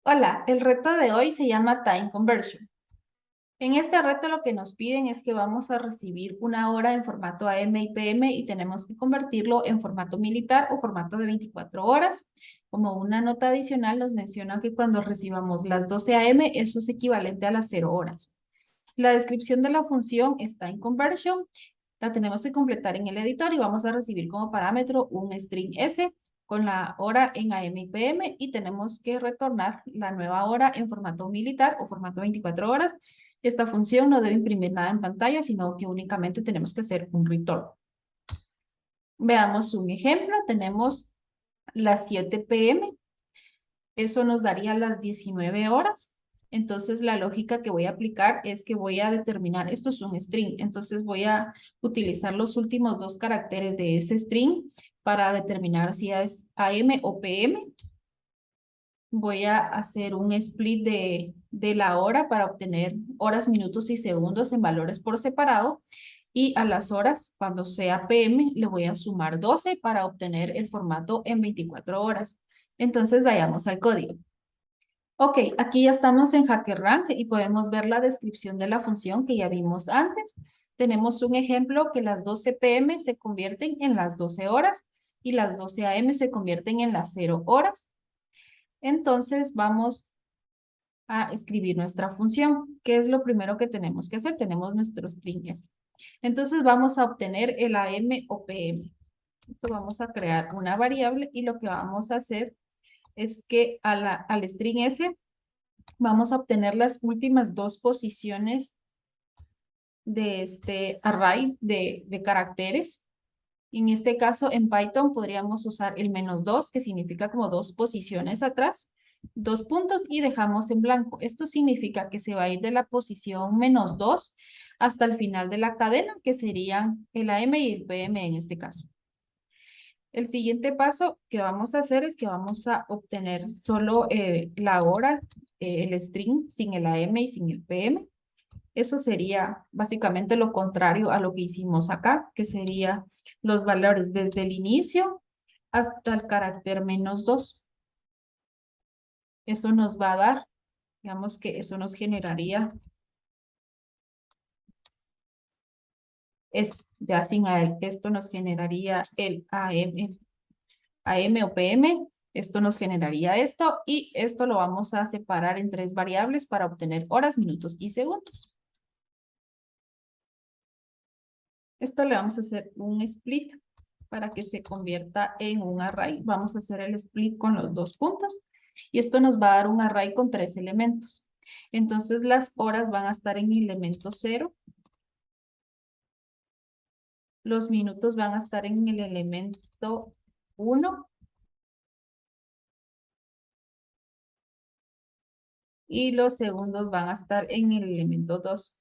Hola, el reto de hoy se llama Time Conversion. En este reto lo que nos piden es que vamos a recibir una hora en formato AM y PM y tenemos que convertirlo en formato militar o formato de 24 horas. Como una nota adicional nos menciona que cuando recibamos las 12 AM eso es equivalente a las 0 horas. La descripción de la función es Time Conversion. La tenemos que completar en el editor y vamos a recibir como parámetro un string S con la hora en AM y PM y tenemos que retornar la nueva hora en formato militar o formato 24 horas. Esta función no debe imprimir nada en pantalla, sino que únicamente tenemos que hacer un return. Veamos un ejemplo. Tenemos las 7 PM. Eso nos daría las 19 horas. Entonces, la lógica que voy a aplicar es que voy a determinar, esto es un string, entonces voy a utilizar los últimos dos caracteres de ese string para determinar si es AM o PM. Voy a hacer un split de la hora para obtener horas, minutos y segundos en valores por separado. Y a las horas, cuando sea PM, le voy a sumar 12 para obtener el formato en 24 horas. Entonces, vayamos al código. Ok, aquí ya estamos en HackerRank y podemos ver la descripción de la función que ya vimos antes. Tenemos un ejemplo que las 12 PM se convierten en las 12 horas y las 12 AM se convierten en las 0 horas. Entonces vamos a escribir nuestra función. ¿Qué es lo primero que tenemos que hacer? Tenemos nuestro string S. Entonces vamos a obtener el AM o PM. Entonces vamos a crear una variable y lo que vamos a hacer es que al string S vamos a obtener las últimas dos posiciones de este array de caracteres. En este caso, en Python podríamos usar el -2, que significa como dos posiciones atrás, dos puntos y dejamos en blanco. Esto significa que se va a ir de la posición -2 hasta el final de la cadena, que serían el AM y el PM en este caso. El siguiente paso que vamos a hacer es que vamos a obtener solo la hora, el string, sin el AM y sin el PM. Eso sería básicamente lo contrario a lo que hicimos acá, que sería los valores desde el inicio hasta el carácter -2. Eso nos va a dar, digamos que eso nos generaría, ya sin esto nos generaría el AM o PM, esto nos generaría esto y esto lo vamos a separar en tres variables para obtener horas, minutos y segundos. Esto le vamos a hacer un split para que se convierta en un array. Vamos a hacer el split con los dos puntos y esto nos va a dar un array con tres elementos. Entonces las horas van a estar en el elemento 0, los minutos van a estar en el elemento 1 y los segundos van a estar en el elemento 2.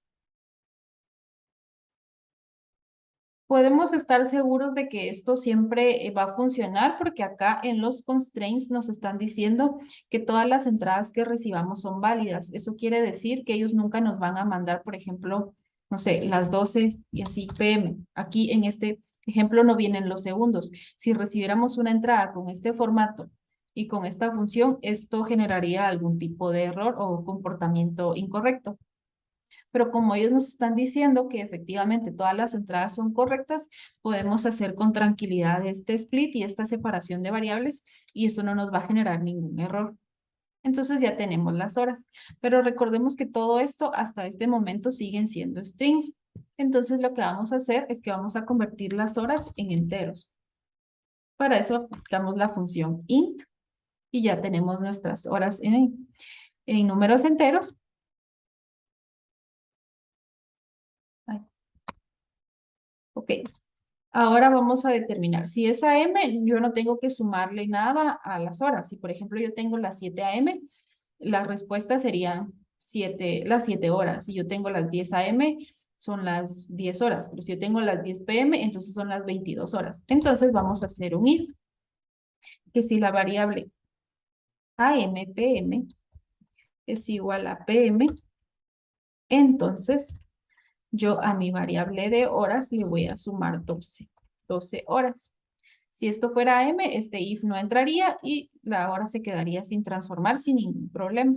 Podemos estar seguros de que esto siempre va a funcionar porque acá en los constraints nos están diciendo que todas las entradas que recibamos son válidas. Eso quiere decir que ellos nunca nos van a mandar, por ejemplo, no sé, las 12 y así PM. Aquí en este ejemplo no vienen los segundos. Si recibiéramos una entrada con este formato y con esta función, esto generaría algún tipo de error o comportamiento incorrecto. Pero como ellos nos están diciendo que efectivamente todas las entradas son correctas, podemos hacer con tranquilidad este split y esta separación de variables y eso no nos va a generar ningún error. Entonces ya tenemos las horas, pero recordemos que todo esto hasta este momento siguen siendo strings. Entonces lo que vamos a hacer es que vamos a convertir las horas en enteros. Para eso aplicamos la función int y ya tenemos nuestras horas en números enteros. Ay, ok, ahora vamos a determinar, si es AM, yo no tengo que sumarle nada a las horas. Si por ejemplo yo tengo las 7 AM, la respuesta serían las 7 horas. Si yo tengo las 10 AM, son las 10 horas. Pero si yo tengo las 10 PM, entonces son las 22 horas. Entonces vamos a hacer un if, que si la variable AM/PM es igual a PM, entonces yo a mi variable de horas le voy a sumar 12 horas. Si esto fuera M, este if no entraría y la hora se quedaría sin transformar sin ningún problema.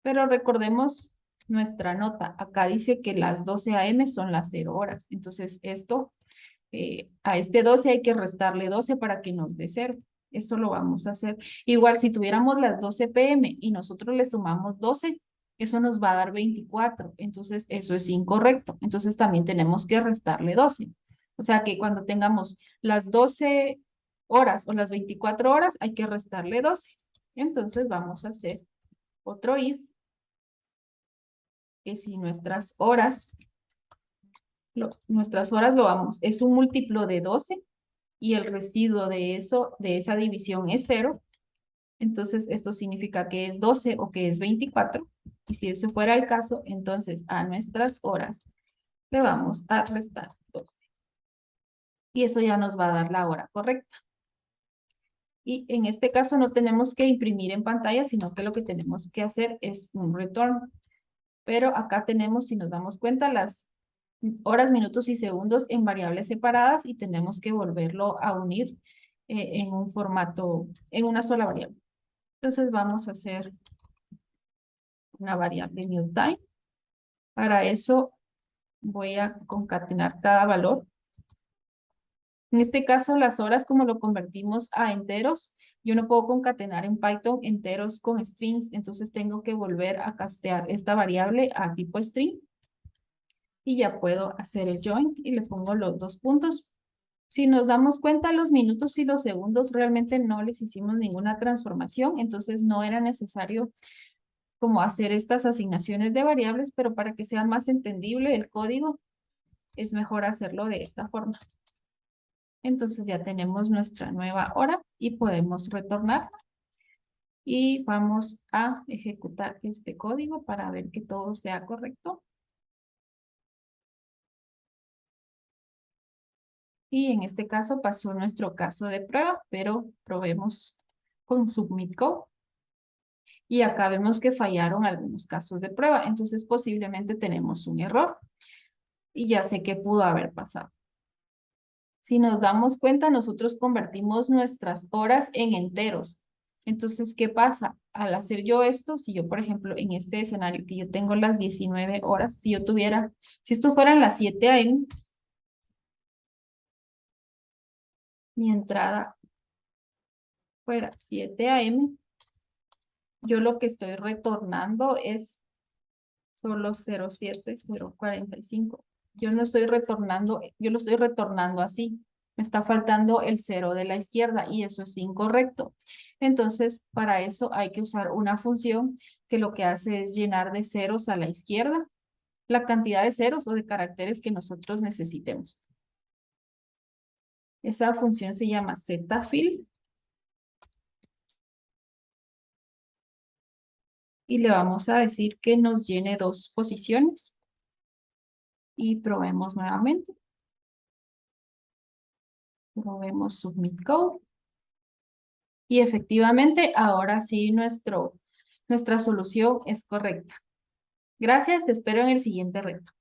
Pero recordemos nuestra nota. Acá dice que las 12 AM son las 0 horas. Entonces esto, a este 12 hay que restarle 12 para que nos dé 0. Eso lo vamos a hacer. Igual si tuviéramos las 12 PM y nosotros le sumamos 12, eso nos va a dar 24. Entonces eso es incorrecto. Entonces también tenemos que restarle 12. O sea que cuando tengamos las 12 horas o las 24 horas, hay que restarle 12. Entonces vamos a hacer otro if, que si nuestras horas lo vamos, es un múltiplo de 12 y el residuo de eso, de esa división es 0. Entonces esto significa que es 12 o que es 24. Y si ese fuera el caso, entonces a nuestras horas le vamos a restar 12. Y eso ya nos va a dar la hora correcta. Y en este caso no tenemos que imprimir en pantalla, sino que lo que tenemos que hacer es un return. Pero acá tenemos, si nos damos cuenta, las horas, minutos y segundos en variables separadas y tenemos que volverlo a unir en un formato, en una sola variable. Entonces vamos a hacer una variable new time. Para eso voy a concatenar cada valor. En este caso, las horas, como lo convertimos a enteros, yo no puedo concatenar en Python enteros con strings, entonces tengo que volver a castear esta variable a tipo string. Y ya puedo hacer el join y le pongo los dos puntos. Si nos damos cuenta, los minutos y los segundos realmente no les hicimos ninguna transformación, entonces no era necesario como hacer estas asignaciones de variables, pero para que sea más entendible el código, es mejor hacerlo de esta forma. Entonces ya tenemos nuestra nueva hora y podemos retornar. Y vamos a ejecutar este código para ver que todo sea correcto. Y en este caso pasó nuestro caso de prueba, pero probemos con Submit Code. Y acá vemos que fallaron algunos casos de prueba, entonces posiblemente tenemos un error. Y ya sé qué pudo haber pasado. Si nos damos cuenta, nosotros convertimos nuestras horas en enteros. Entonces, ¿qué pasa? Al hacer yo esto, si yo, por ejemplo, en este escenario que yo tengo las 19 horas, si esto fueran las 7 AM, mi entrada fuera 7 AM, yo lo que estoy retornando es solo 07, 045. Yo no estoy retornando, yo lo estoy retornando así. Me está faltando el 0 de la izquierda y eso es incorrecto. Entonces, para eso hay que usar una función que lo que hace es llenar de ceros a la izquierda la cantidad de ceros o de caracteres que nosotros necesitemos. Esa función se llama zfill y le vamos a decir que nos llene dos posiciones y probemos nuevamente. Probemos Submit Code. Y efectivamente, ahora sí nuestra solución es correcta. Gracias, te espero en el siguiente reto.